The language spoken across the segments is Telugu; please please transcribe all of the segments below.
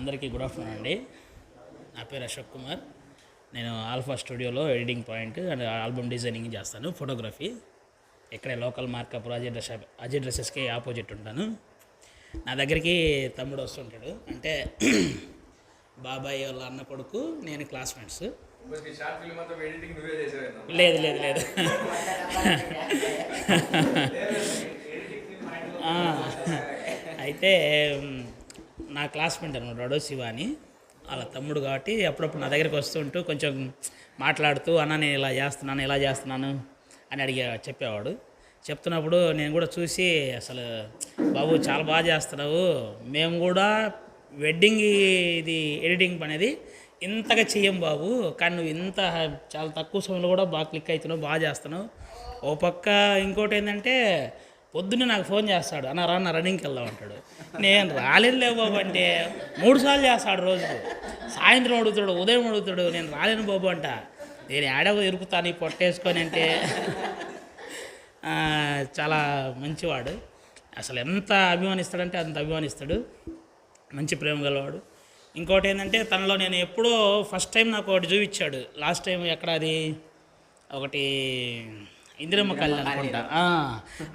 అందరికీ గుడ్ ఆఫ్టర్నూన్ అండి. నా పేరు అశోక్ కుమార్. నేను ఆల్ఫా స్టూడియోలో editing point and album designing చేస్తాను, ఫోటోగ్రఫీ. ఇక్కడే లోకల్ మార్కప్ అజయ్ డ్రెస్సెస్కి ఆపోజిట్ ఉంటాను. నా దగ్గరికి తమ్ముడు వస్తుంటాడు, అంటే బాబాయ్ వాళ్ళ అన్న కొడుకు, నేను క్లాస్మేట్స్. లేదు లేదు లేదు అయితే నా క్లాస్మేట్ అనమాట వాడు, శివాని వాళ్ళ తమ్ముడు. కాబట్టి అప్పుడప్పుడు నా దగ్గరికి వస్తుంటూ కొంచెం మాట్లాడుతూ, అన్న నేను ఇలా చేస్తున్నాను అని చెప్పేవాడు. చెప్తున్నప్పుడు నేను కూడా చూసి, అసలు బాబు చాలా బాగా చేస్తున్నావు, మేము కూడా వెడ్డింగ్ ఇది ఎడిటింగ్ అనేది ఇంతగా చెయ్యం బాబు, కానీ నువ్వు ఇంత చాలా తక్కువ సమయంలో కూడా బాగా క్లిక్ అవుతున్నావు, బాగా చేస్తున్నావు. ఓ పక్క ఇంకోటి ఏంటంటే, పొద్దున్నే నాకు ఫోన్ చేస్తాడు, అన్న రా రన్నింగ్కి వెళ్దాం అంటాడు. నేను రాలేను బాబు అంటే 3 సార్లు చేస్తాడు రోజుకు. సాయంత్రం అడుగుతాడు, ఉదయం అడుగుతాడు, నేను రాలేను బాబు అంట. నేను ఆడవ ఇరుకుతాను ఈ పొట్టేసుకొని అంటే. చాలా మంచివాడు, అసలు ఎంత అభిమానిస్తాడంటే అంత అభిమానిస్తాడు, మంచి ప్రేమ గలవాడు. ఇంకోటి ఏంటంటే, తనలో నేను ఎప్పుడో ఫస్ట్ టైం నాకు ఒకటి చూపించాడు. లాస్ట్ టైం ఎక్కడ అది ఒకటి ఇందిరమ్మ కళ్యాణ్ అనుకుంటా,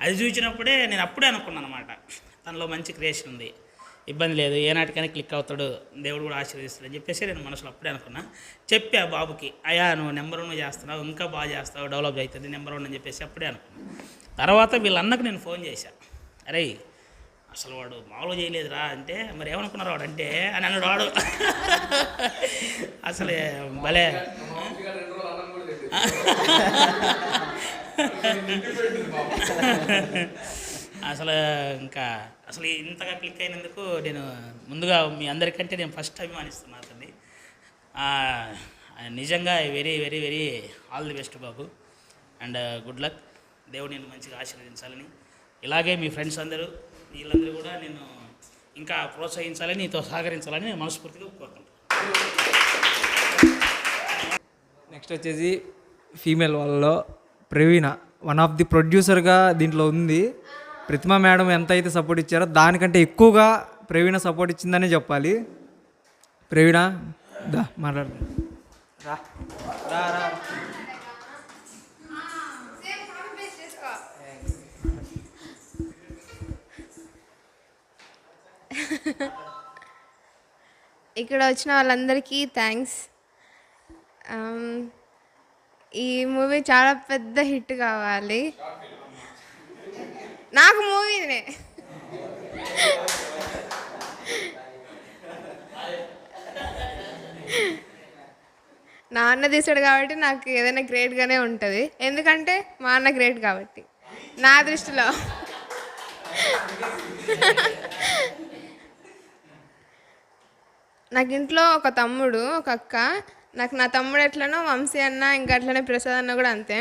అది చూపించినప్పుడే నేను అప్పుడే అనుకున్నాను అనమాట, తనలో మంచి క్రియేషన్ ఉంది, ఇబ్బంది లేదు, ఏ నాటికైనా క్లిక్ అవుతాడు, దేవుడు కూడా ఆశీర్వదిస్తాడు అని చెప్పేసి నేను మనసులో అప్పుడే అనుకున్నా. చెప్పా బాబుకి, అయ్యా నువ్వు నెంబర్ 1 చేస్తున్నావు, ఇంకా బాగా చేస్తావు, డెవలప్ అవుతుంది, నెంబర్ 1 అని చెప్పేసి అప్పుడే అనుకున్నా. తర్వాత వీళ్ళన్నకు నేను ఫోన్ చేశా, అరే అసలు వాడు మామూలుగా చేయలేదురా అంటే, మరి ఏమనుకున్నారు వాడు అంటే అని అన్నాడు వాడు. అసలు భలే అసలు ఇంకా అసలు ఇంతగా క్లిక్ అయినందుకు నేను ముందుగా మీ అందరికంటే నేను ఫస్ట్ అభిమానిస్తున్నాను అతన్ని. నిజంగా very very very all the best Babu, and good luck. దేవుడు నేను మంచిగా ఆశీర్వదించాలని, ఇలాగే మీ ఫ్రెండ్స్ అందరూ వీళ్ళందరూ కూడా నేను ఇంకా ప్రోత్సహించాలని, నీతో సహకరించాలని నేను మనస్ఫూర్తిగా కోరుకుంటాను. నెక్స్ట్ వచ్చేసి ఫీమేల్ వాళ్ళలో ప్రవీణ, వన్ ఆఫ్ ది ప్రొడ్యూసర్గా దీంట్లో ఉంది. ప్రతిమ మేడం ఎంత అయితే సపోర్ట్ ఇచ్చారో దానికంటే ఎక్కువగా ప్రవీణ సపోర్ట్ ఇచ్చిందనే చెప్పాలి. ప్రవీణ దా మాట్లాడు. ఇక్కడ వచ్చిన వాళ్ళందరికీ థ్యాంక్స్. ఈ మూవీ చాలా పెద్ద హిట్ కావాలి. నాకు మూవీనే నా అన్న తీసాడు కాబట్టి నాకు ఏదైనా గ్రేట్గానే ఉంటుంది, ఎందుకంటే మా అన్న గ్రేట్ కాబట్టి నా దృష్టిలో. నాకు ఇంట్లో ఒక తమ్ముడు, ఒక అక్క. నాకు నా తమ్ముడు ఎట్లనో వంశీ అన్న, ఇంకా అట్లనే ప్రసాద్ అన్న కూడా అంతే.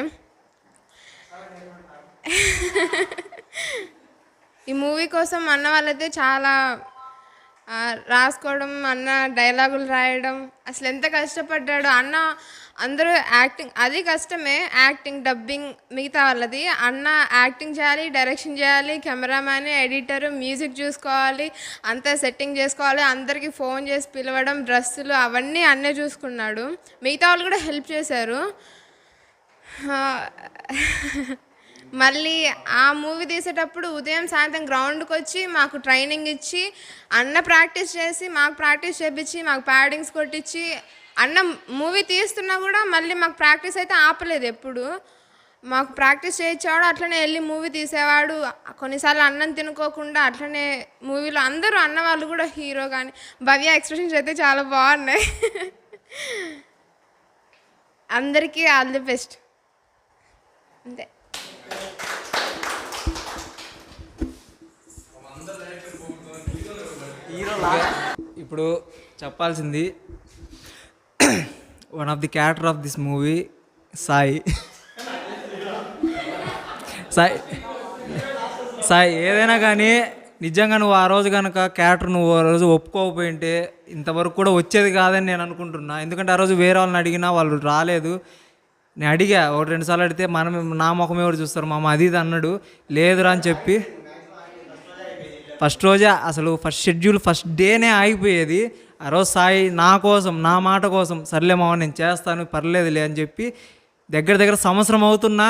ఈ మూవీ కోసం అన్న వాళ్ళైతే చాలా రాసుకోవడం, అన్న డైలాగులు రాయడం, అసలు ఎంత కష్టపడ్డాడు అన్న. అందరూ యాక్టింగ్, అది కష్టమే, యాక్టింగ్, డబ్బింగ్ మిగతా వాళ్ళది. అన్న యాక్టింగ్ చేయాలి, డైరెక్షన్ చేయాలి, కెమెరామ్యాన్, ఎడిటర్, మ్యూజిక్ చూసుకోవాలి, అంతా సెట్టింగ్ చేసుకోవాలి, అందరికీ ఫోన్ చేసి పిలవడం, డ్రెస్సులు అవన్నీ అన్నే చూసుకున్నాడు. మిగతా వాళ్ళు కూడా హెల్ప్ చేశారు. మళ్ళీ ఆ మూవీ తీసేటప్పుడు ఉదయం సాయంత్రం గ్రౌండ్కి వచ్చి మాకు ట్రైనింగ్ ఇచ్చి, అన్న ప్రాక్టీస్ చేసి మాకు ప్రాక్టీస్ చేయించి, మాకు ప్యాడింగ్స్ కొట్టించి, అన్న మూవీ తీస్తున్నా కూడా మళ్ళీ మాకు ప్రాక్టీస్ అయితే ఆపలేదు ఎప్పుడు. మాకు ప్రాక్టీస్ చేయించేవాడు, అట్లనే వెళ్ళి మూవీ తీసేవాడు. కొన్నిసార్లు అన్నం తినుకోకుండా అట్లనే మూవీలో అందరూ అన్న వాళ్ళు కూడా, హీరో కానీ భవ్య ఎక్స్ప్రెషన్స్ అయితే చాలా బాగున్నాయి. అందరికీ ఆల్ ది బెస్ట్. అంతే. ఇప్పుడు చెప్పాల్సింది, one of the character of this movie Sai. Sai ఏదైనా కానీ నిజంగా నువ్వు ఆ రోజు కనుక క్యారెక్టర్ నువ్వు ఆ రోజు ఒప్పుకోకపోయింటే ఇంతవరకు కూడా వచ్చేది కాదని నేను అనుకుంటున్నా. ఎందుకంటే ఆ రోజు వేరే వాళ్ళని అడిగినా వాళ్ళు రాలేదు. నేను అడిగా, 1-2 సార్లు అడిగితే నా ముఖం ఎవరు చూస్తారు మామ అది ఇది అన్నాడు. లేదురా అని చెప్పి ఫస్ట్ రోజే అసలు ఫస్ట్ షెడ్యూల్ ఫస్ట్ డేనే ఆగిపోయేది. ఆ రోజు సాయి నా కోసం, నా మాట కోసం, సర్లే మావ నేను చేస్తాను పర్లేదులే అని చెప్పి దగ్గర సంవత్సరం అవుతున్నా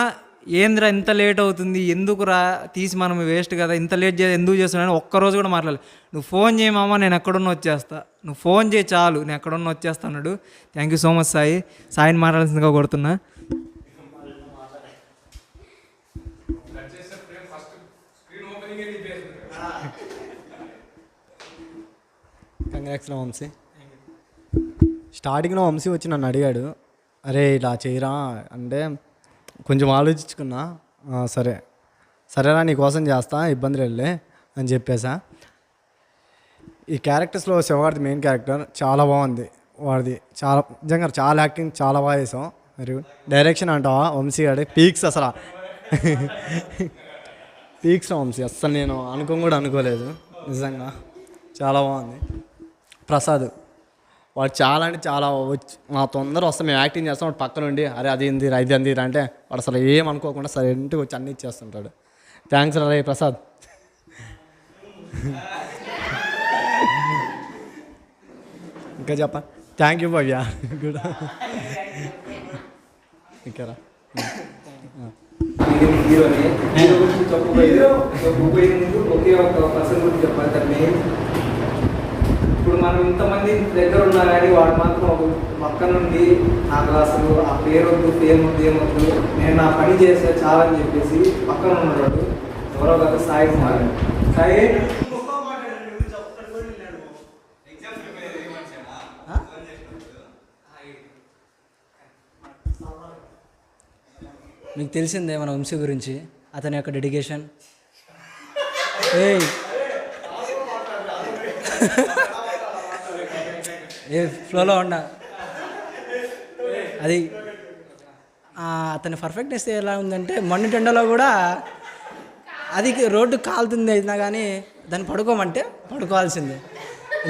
ఏంద్రా ఇంత లేట్ అవుతుంది, ఎందుకు రా తీసి మనం వేస్ట్ కదా, ఇంత లేట్ చేసి ఎందుకు చేస్తున్నాను ఒక్కరోజు కూడా మాట్లాడలేదు. నువ్వు ఫోన్ చేయమామా, నేను ఎక్కడున్నా వచ్చేస్తా, నువ్వు ఫోన్ చేయి చాలు, నేను ఎక్కడున్నా వచ్చేస్తా అన్నాడు. థ్యాంక్ యూ సో మచ్ సాయిని మాట్లాడాల్సిందిగా కొడుతున్నా. కంగ్రాట్స్ వంశీ. స్టార్టింగ్లో వంశీ వచ్చి నన్ను అడిగాడు, అరే ఇలా చేయరా అంటే కొంచెం ఆలోచించుకున్నా. సరేరా నీకోసం చేస్తా, ఇబ్బంది వెళ్ళే అని చెప్పేసా. ఈ క్యారెక్టర్స్లో శివగారిది మెయిన్ క్యారెక్టర్ చాలా బాగుంది. వాడిది చాలా నిజంగా చాలా యాక్టింగ్ చాలా బాగా చేసాం. మరి డైరెక్షన్ అంటావా వంశీ గారి పీక్స్, అసలు పీక్స్ వంశీ. అస్సలు నేను అనుకోలేదు నిజంగా, చాలా బాగుంది. ప్రసాద్ వాడు చాలా అంటే చాలా వచ్చి మా తొందర వస్తాం, మేము యాక్టింగ్ చేస్తాం, వాడు పక్కన ఉండి అరే అది ఇంది ఇది అంది అంటే వాడు అసలు ఏమనుకోకుండా సరే ఇంటికి వచ్చి అన్నీ ఇచ్చేస్తుంటాడు. థ్యాంక్స్ రే ప్రసాద్. ఇంకా చెప్ప థ్యాంక్ యూ భయ్యా. గుడ్ ఇంకారా ఒకే ఒక పర్సన్ గురించి చెప్పాలి. ఇప్పుడు మనం ఇంతమంది దగ్గర ఉన్నా కానీ వాడు మాత్రం ఒక పక్క నుండి నాకు అసలు ఆ పేరు వద్దు, ఫేమ్ వద్దు, ఏమొద్దు, నేను నా పని చేసా చాలా అని చెప్పేసి పక్కన ఉన్నాడు. ఎవరో కదా సాయి సాయి మీకు తెలిసిందే మన వంశీ గురించి, అతని యొక్క డెడికేషన్. ఏ ఫ్లోలో ఉన్నా అది అతని పర్ఫెక్ట్నెస్ ఎలా ఉందంటే మొన్నటి ఎండలో కూడా అది రోడ్డు కాలుతుంది అయినా కానీ దాన్ని పడుకోమంటే పడుకోవాల్సిందే,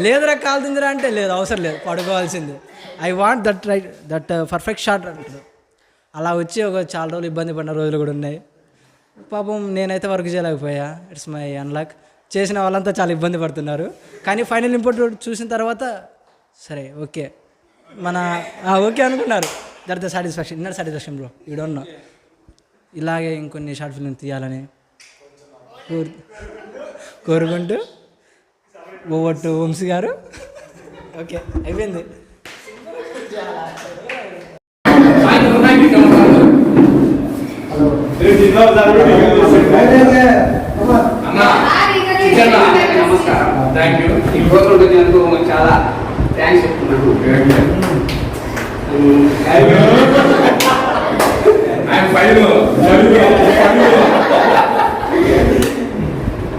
లేదురా కాలుతుందిరా అంటే లేదు అవసరం లేదు పడుకోవాల్సిందే. I want that perfect shot అంటారు. అలా వచ్చి ఒక చాలా రోజులు ఇబ్బంది పడిన రోజులు కూడా ఉన్నాయి. పాపం నేనైతే వర్క్ చేయలేకపోయా, ఇట్స్ మై అన్లక్. చేసిన వాళ్ళంతా చాలా ఇబ్బంది పడుతున్నారు. కానీ ఫైనల్ ఇంపోర్ట్ చూసిన తర్వాత సరే ఓకే ఓకే అనుకున్నారు. That the satisfaction, inner satisfaction bro. You don't know. ఇలాగే ఇంకొన్ని షార్ట్ ఫిల్మ్ తీయాలని కోరుకుంటూ ఓవర్ టు వంశీ గారు. ఓకే అయిపోయింది. నమస్కారం, థ్యాంక్ యూ. ఈ ప్రోగ్రామ్ వచ్చినందుకు చాలా థ్యాంక్స్ చెప్తున్నాను.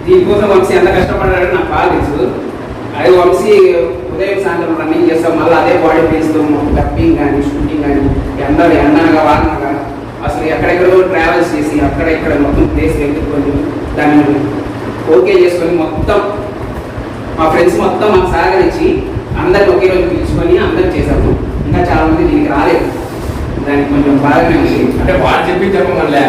దీనికోసం వంశీ ఎంత కష్టపడ్డాడో నాకు బాగా తెలుసు. అదే వంశీ ఉదయం సాయంత్రం రన్నింగ్ చేస్తాం, మళ్ళీ అదే బాడీ పెంచుతాం. డబ్బింగ్ కానీ షూటింగ్ కానీ ఎండనగా వానగా అసలు ఎక్కడెక్కడో ట్రావెల్స్ చేసి అక్కడెక్కడ మొత్తం ప్లేస్ వెతుక్కొని దాన్ని ఓకే చేసుకొని మొత్తం మా ఫ్రెండ్స్ మొత్తం మాకు సహకరించి అందరిని ఒకే రోజు పిలుచుకొని అందరికి చేసాము. ఇంకా చాలా మంది దీనికి రాలేదు, దానికి కొంచెం బాగానే ఉంది. అంటే వాడు చెప్పి చెప్పమలే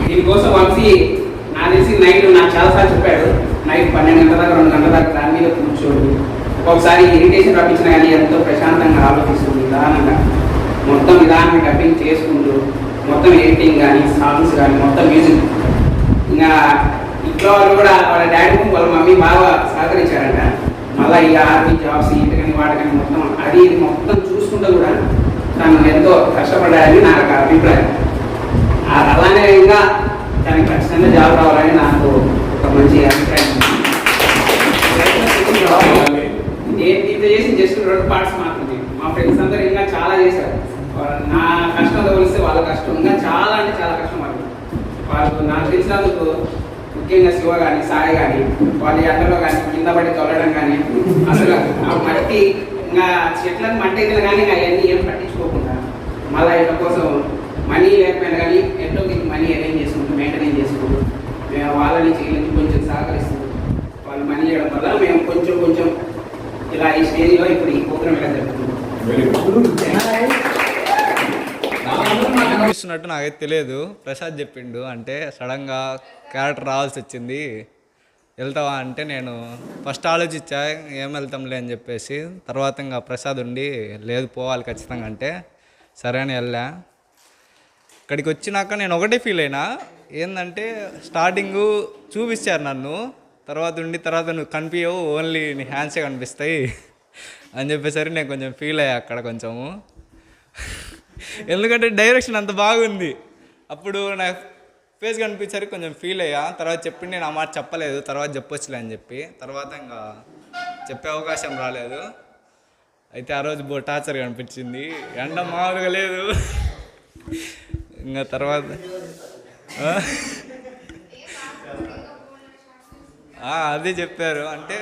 దీనికోసం వంశీ నాకు తెలిసి నైట్ నాకు చాలాసార్లు చెప్పాడు, నైట్ 12 గంటల దాకా 2 గంటల దాకా దాని మీద కూర్చోడు. ఒక్కొక్కసారి ఇరిటేషన్ రప్పించినా కానీ ఎంతో ప్రశాంతంగా ఆలోచిస్తుంది. నిదానంగా మొత్తం నిదానంగా డబ్బింగ్ చేసుకుంటూ మొత్తం ఎడిటింగ్ కానీ సాంగ్స్ కానీ మొత్తం మ్యూజిక్. ఇంకా ఇంట్లో వాళ్ళు కూడా వాళ్ళ డాడీ వాళ్ళ మమ్మీ బాగా సహకరించారంట. మళ్ళీ ఈ ఆర్మీ జాబ్స్ ఇంటికని వాటికని మొత్తం అది ఇది మొత్తం చూసుకుంటూ కూడా తను ఎంతో కష్టపడ్డారని నాకు అభిప్రాయం. అలానే ఇంకా తనకి ఖచ్చితంగా జాబ్ రావాలని నాకు ఒక మంచి అభిప్రాయం. ఇంత చేసి జస్ట్ 2 పార్ట్స్ మాత్రమే. మా ఫ్రెండ్స్ అందరూ ఇంకా చాలా చేశారు. నా కష్టంతో పోలిస్తే వాళ్ళ కష్టం ఇంకా చాలా అంటే చాలా కష్టం వాళ్ళు. వాళ్ళు నాకు తెలిసినందుకు ముఖ్యంగా శివ కానీ సాయి కానీ వాళ్ళ ఎండలో కానీ కింద పడి తొలడం కానీ అసలు ఆ మట్టి ఇంకా చెట్లకు మట్టి అయితే కానీ అవన్నీ ఏం పట్టించుకోకుండా మళ్ళీ వీళ్ళ కోసం మనీ లేకపోయినా కానీ ఎట్లో మనీ అరేంజ్ చేసుకుంటూ మెయింటైన్ చేసుకుంటూ మేము వాళ్ళ నుంచి కొంచెం సహకరిస్తూ వాళ్ళు మనీ చేయడం వల్ల మేము కొంచెం ఇలా ఈ స్టేజ్లో ఇప్పుడు ఈ ప్రోగ్రామ్ ఇలా జరుగుతుంది. ఇస్తున్నట్టు నాకైతే తెలియదు. ప్రసాద్ చెప్పిండు, అంటే సడన్గా క్యారెక్టర్ రావాల్సి వచ్చింది, వెళ్తావా అంటే నేను ఫస్ట్ ఆలోచించా ఏం వెళ్తాంలే అని చెప్పేసి. తర్వాత ఇంకా ప్రసాద్ ఉండి లేదు పోవాలి ఖచ్చితంగా అంటే సరే అని వెళ్ళా. ఇక్కడికి వచ్చినాక నేను ఒకటే ఫీల్ అయినా, ఏంటంటే స్టార్టింగు చూపించారు నన్ను, తర్వాత నువ్వు కనిపించవు, ఓన్లీ నీ హ్యాండ్సే కనిపిస్తాయి అని చెప్పేసరికి నేను కొంచెం ఫీల్ అయ్యా అక్కడ కొంచెము. ఎందుకంటే డైరెక్షన్ అంత బాగుంది, అప్పుడు నా ఫేస్ కనిపించరికి కొంచెం ఫీల్ అయ్యా. తర్వాత చెప్పింది, నేను ఆ మాట చెప్పలేదు, తర్వాత చెప్పొచ్చులే అని చెప్పి. తర్వాత ఇంకా చెప్పే అవకాశం రాలేదు. అయితే ఆ రోజు టార్చర్ కనిపించింది, ఎండ మామూలుగా లేదు. ఇంకా తర్వాత అదే చెప్పారు, అంటే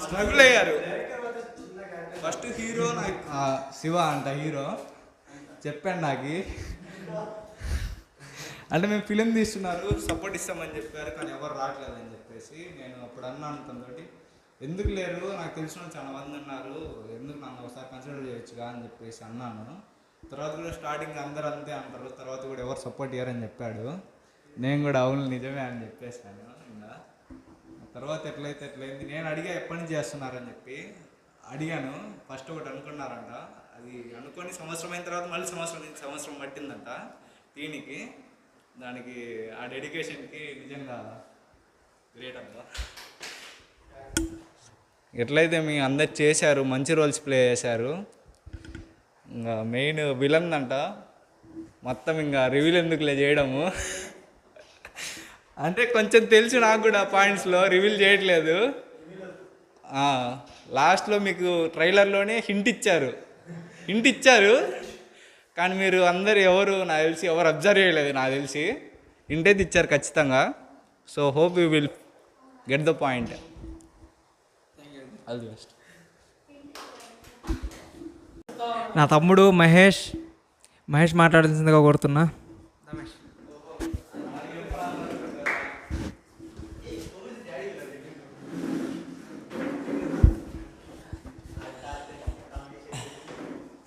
స్ట్రగుల్ అయ్యారు. ఫస్ట్ హీరో నాకు శివ అంట హీరో చెప్పాను నాకు, అంటే మేము ఫిలిం తీస్తున్నారు సపోర్ట్ ఇస్తామని చెప్పారు కానీ ఎవరు రావట్లేదని చెప్పేసి. నేను అప్పుడు అన్నాను తనతోటి, ఎందుకు లేరు, నాకు తెలిసిన చాలా మంది ఉన్నారు, ఎందుకు నన్ను ఒకసారి కన్సిడర్ చేయొచ్చుగా అని చెప్పేసి అన్నాను. తర్వాత కూడా స్టార్టింగ్ అందరూ అంతే అంటారు, తర్వాత కూడా ఎవరు సపోర్ట్ ఇయ్యారని చెప్పాడు. నేను కూడా అవును నిజమే అని చెప్పేసాను. ఇంకా తర్వాత ఎట్లయింది, నేను అడిగా ఎప్పటి నుంచి చేస్తున్నారని చెప్పి అడిగాను. ఫస్ట్ ఒకటి అనుకున్నారంట, అది అనుకొని సంవత్సరం అయిన తర్వాత మళ్ళీ సంవత్సరం పట్టిందంట దీనికి. దానికి ఆ డెడికేషన్కి నిజంగా గ్రేట్ అంట. ఎట్లయితే మీ అందరు చేశారు, మంచి రోల్స్ ప్లే చేశారు. ఇంకా మెయిన్ విలన్ అంట, మొత్తం ఇంకా రివీల్ ఎందుకులే చేయడము, అంటే కొంచెం తెలుసు నాకు కూడా పాయింట్స్లో రివీల్ చేయట్లేదు. లాస్ట్లో మీకు ట్రైలర్లోనే హింట్ ఇచ్చారు కానీ మీరు అందరు నాకు తెలిసి ఎవరు అబ్జర్వ్ చేయలేదు, నాకు తెలిసి హింట్ అయితే ఇచ్చారు ఖచ్చితంగా. So hope you will get the point. All the best. నా తమ్ముడు మహేష్ మాట్లాడాల్సిందిగా కోరుతున్నా.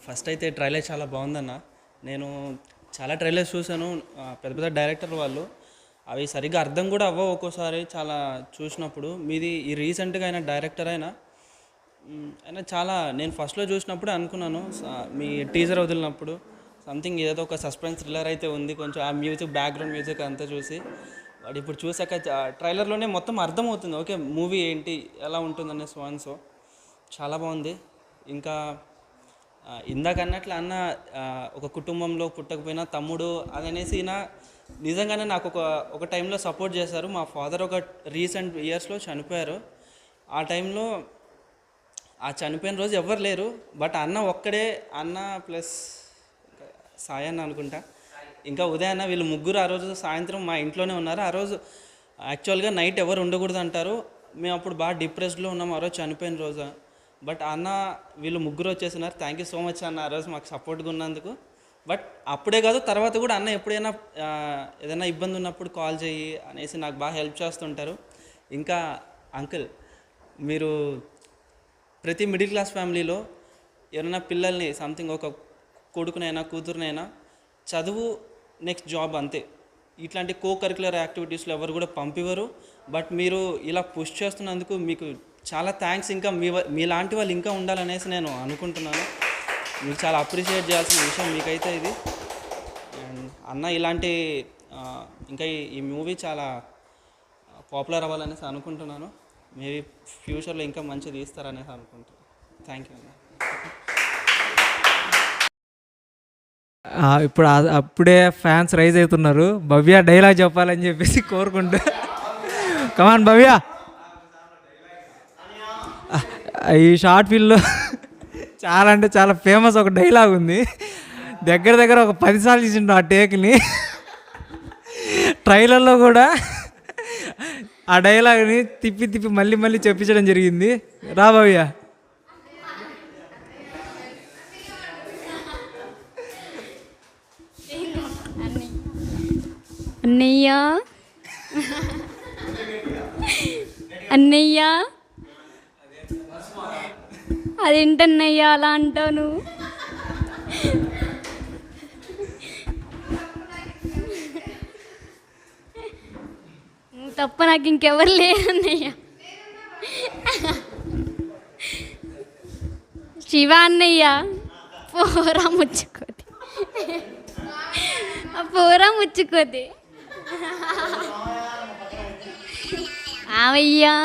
ఫస్ట్ అయితే ట్రైలర్ చాలా బాగుందన్న. నేను చాలా ట్రైలర్స్ చూశాను, పెద్ద పెద్ద డైరెక్టర్ వాళ్ళు, అవి సరిగ్గా అర్థం కూడా అవ్వవు ఒక్కోసారి చాలా చూసినప్పుడు. మీది ఈ రీసెంట్గా అయిన డైరెక్టర్ అయినా చాలా, నేను ఫస్ట్లో చూసినప్పుడు అనుకున్నాను, మీ టీజర్ వదిలినప్పుడు సంథింగ్ ఏదో ఒక సస్పెన్స్ థ్రిల్లర్ అయితే ఉంది, కొంచెం ఆ మ్యూజిక్ బ్యాక్గ్రౌండ్ మ్యూజిక్ అంతా చూసి. వాడు ఇప్పుడు చూసాక ట్రైలర్లోనే మొత్తం అర్థమవుతుంది, ఓకే మూవీ ఏంటి ఎలా ఉంటుందనే సో చాలా బాగుంది. ఇంకా ఇందాక అన్నట్లు అన్న ఒక కుటుంబంలో పుట్టకపోయినా తమ్ముడు అదనేసి నిజంగానే నాకు ఒక టైంలో సపోర్ట్ చేశారు. మా ఫాదర్ ఒక రీసెంట్ ఇయర్స్లో చనిపోయారు. ఆ టైంలో ఆ చనిపోయిన రోజు ఎవ్వరు లేరు, బట్ అన్న ఒక్కడే, అన్న ప్లస్ సాయి అన్న అనుకుంటా, ఇంకా ఉదయాన్న, వీళ్ళు ముగ్గురు ఆ రోజు సాయంత్రం మా ఇంట్లోనే ఉన్నారు. ఆ రోజు యాక్చువల్గా నైట్ ఎవరు ఉండకూడదు అంటారు, మేము అప్పుడు బాగా డిప్రెస్డ్లో ఉన్నాం ఆ రోజు చనిపోయిన రోజు. బట్ అన్న వీళ్ళు ముగ్గురు వచ్చేసినారు. థ్యాంక్ యూ సో మచ్ అన్న ఆ రోజు మాకు సపోర్ట్గా ఉన్నందుకు. బట్ అప్పుడే కాదు, తర్వాత కూడా అన్న ఎప్పుడైనా ఏదైనా ఇబ్బంది ఉన్నప్పుడు కాల్ చేయి అనేసి నాకు బాగా హెల్ప్ చేస్తుంటారు. ఇంకా అంకుల్, మీరు ప్రతి మిడిల్ క్లాస్ ఫ్యామిలీలో ఎవరైనా పిల్లల్ని సంథింగ్ ఒక కొడుకునైనా కూతురునైనా చదువు నెక్స్ట్ జాబ్ అంతే, ఇట్లాంటి కో కరికులర్ యాక్టివిటీస్లో ఎవరు కూడా పంపివ్వరు. బట్ మీరు ఇలా పుష్ చేస్తున్నందుకు మీకు చాలా థ్యాంక్స్. ఇంకా మీలాంటి వాళ్ళు ఇంకా ఉండాలనేసి నేను అనుకుంటున్నాను. మీకు చాలా అప్రిషియేట్ చేయాల్సిన విషయం మీకైతే ఇది. అండ్ అన్న ఇలాంటి ఇంకా ఈ మూవీ చాలా పాపులర్ అవ్వాలనేసి అనుకుంటున్నాను. మేబీ ఫ్యూచర్లో ఇంకా మంచిది తీస్తారనేసి అనుకుంటున్నాను. థ్యాంక్ యూ అన్న. ఇప్పుడు అప్పుడే ఫ్యాన్స్ రైజ్ అవుతున్నారు. భవ్య డైలాగ్ చెప్పాలని చెప్పేసి కోరుకుంటూ, కమాన్ భవ్య. ఈ షార్ట్ ఫిల్మ్లో చాలా అంటే చాలా ఫేమస్ ఒక డైలాగ్ ఉంది, దగ్గర ఒక 10 సార్లు ఇచ్చిండు ఆ టేక్ని. ట్రైలర్లో కూడా ఆ డైలాగ్ని తిప్పి మళ్ళీ చెప్పించడం జరిగింది. రా భవ్య. అన్నయ్య అదేంటన్నయ్య అలా అంటావు నువ్వు? తప్ప నాకు ఇంకెవరు లేరు అన్నయ్య. శివ అన్నయ్య పోరా ముచ్చుకోది, పోరా ముచ్చుకోది. ఆవయ్యా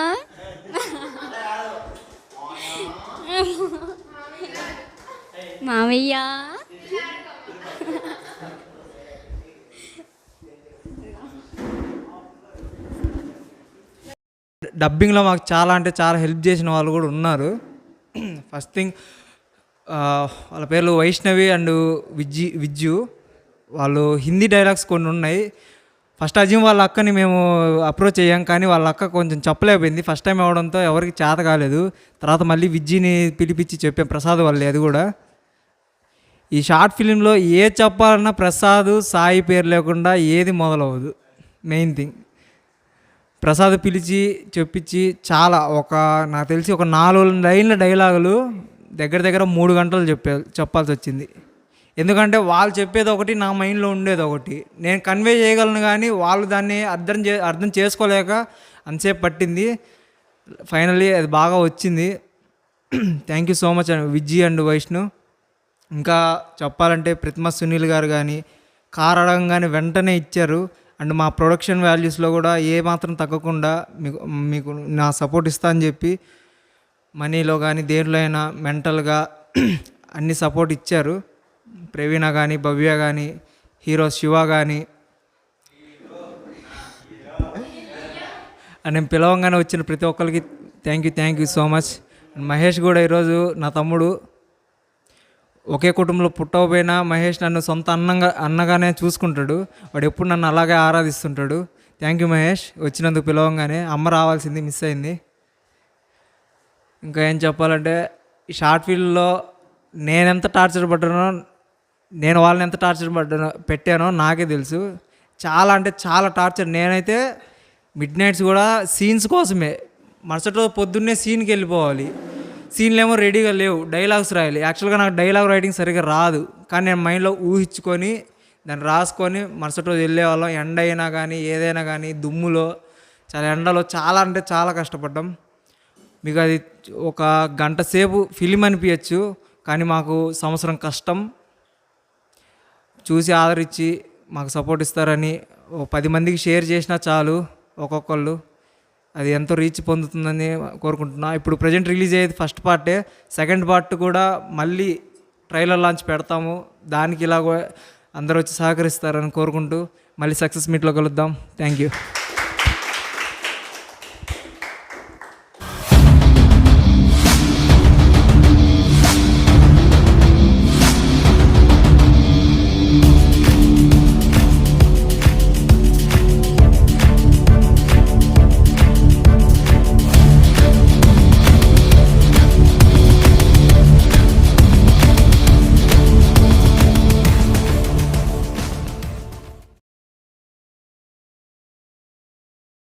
మావయ్య. డబ్బింగ్లో మాకు చాలా అంటే చాలా హెల్ప్ చేసిన వాళ్ళు కూడా ఉన్నారు. ఫస్ట్ థింగ్ వాళ్ళ పేర్లు వైష్ణవి అండ్ విజ్జు. వాళ్ళు హిందీ డైలాగ్స్ కొన్ని ఉన్నాయి. ఫస్ట్ అజీమ్ వాళ్ళ అక్కని మేము అప్రోచ్ అయ్యాం, కానీ వాళ్ళ అక్క కొంచెం చెప్పలేకపోయింది. ఫస్ట్ టైం అవడంతో ఎవరికి చేత కాలేదు. తర్వాత మళ్ళీ విజ్జిని పిలిపించి చెప్పాం, ప్రసాద్ వాళ్ళే అది కూడా. ఈ షార్ట్ ఫిలింలో ఏ చెప్పాలన్నా ప్రసాద్ సాయి పేరు లేకుండా ఏది మొదలవ్వదు. మెయిన్ థింగ్ ప్రసాద్ పిలిచి చెప్పించి చాలా నాకు తెలిసి ఒక 4 లైన్ల డైలాగులు దగ్గర దగ్గర 3 గంటలు చెప్పాల్సి వచ్చింది. ఎందుకంటే వాళ్ళు చెప్పేది ఒకటి, నా మైండ్లో ఉండేది ఒకటి. నేను కన్వే చేయగలను కానీ వాళ్ళు దాన్ని అర్థం చేసుకోలేక అంతసేపు పట్టింది. ఫైనల్లీ అది బాగా వచ్చింది. Thank you so much Vijji and Vaishnu. ఇంకా చెప్పాలంటే ప్రతిమ సునీల్ గారు కానీ కార్ అడగంగానే వెంటనే ఇచ్చారు. అండ్ మా ప్రొడక్షన్ వాల్యూస్లో కూడా ఏ మాత్రం తగ్గకుండా మీకు నా సపోర్ట్ ఇస్తా అని చెప్పి మనీలో కానీ దేంట్లో అయినా మెంటల్గా అన్ని సపోర్ట్ ఇచ్చారు. ప్రవీణ కానీ భవ్య కానీ హీరో శివ కానీ నేను పిలవంగానే వచ్చిన ప్రతి ఒక్కరికి thank you so much. Mahesh కూడా ఈరోజు నా తమ్ముడు. ఒకే కుటుంబంలో పుట్టకపోయినా మహేష్ నన్ను సొంత అన్నగానే చూసుకుంటాడు. వాడు ఎప్పుడు నన్ను అలాగే ఆరాధిస్తుంటాడు. థ్యాంక్ యూ మహేష్, వచ్చినందుకు పిలవంగానే. అమ్మ రావాల్సింది, మిస్ అయింది. ఇంకా ఏం చెప్పాలంటే ఈ షార్ట్ ఫిల్మ్లో నేనెంత టార్చర్ పడ్డానో, నేను వాళ్ళని ఎంత టార్చర్ పెట్టానో నాకే తెలుసు. చాలా అంటే చాలా టార్చర్. నేనైతే మిడ్ నైట్స్ కూడా సీన్స్ కోసమే, మరుసటి రోజు పొద్దున్నే సీన్కి వెళ్ళిపోవాలి. సీన్లు ఏమో రెడీగా లేవు, డైలాగ్స్ రాయాలి. యాక్చువల్గా నాకు డైలాగ్ రైటింగ్ సరిగ్గా రాదు, కానీ నేను మైండ్లో ఊహించుకొని దాన్ని రాసుకొని మరుసటి రోజు వెళ్ళేవాళ్ళం. ఎండ అయినా కానీ ఏదైనా కానీ దుమ్ములో చాలా ఎండలో చాలా అంటే చాలా కష్టపడ్డాం. మీకు అది ఒక గంట సేపు ఫిలిం అనిపించచ్చు, కానీ మాకు సంవత్సరం కష్టం. చూసి ఆదరించి మాకు సపోర్ట్ ఇస్తారని 10 మందికి షేర్ చేసినా చాలు ఒక్కొక్కళ్ళు, అది ఎంతో రీచ్ పొందుతుందని కోరుకుంటున్నా. ఇప్పుడు ప్రజెంట్ రిలీజ్ అయ్యేది ఫస్ట్ పార్టే. సెకండ్ పార్ట్ కూడా మళ్ళీ ట్రైలర్ లాంచ్ పెడతాము. దానికి ఇలాగ అందరూ వచ్చి సహకరిస్తారని కోరుకుంటూ మళ్ళీ సక్సెస్ మీట్లో కలుద్దాం. Thank you.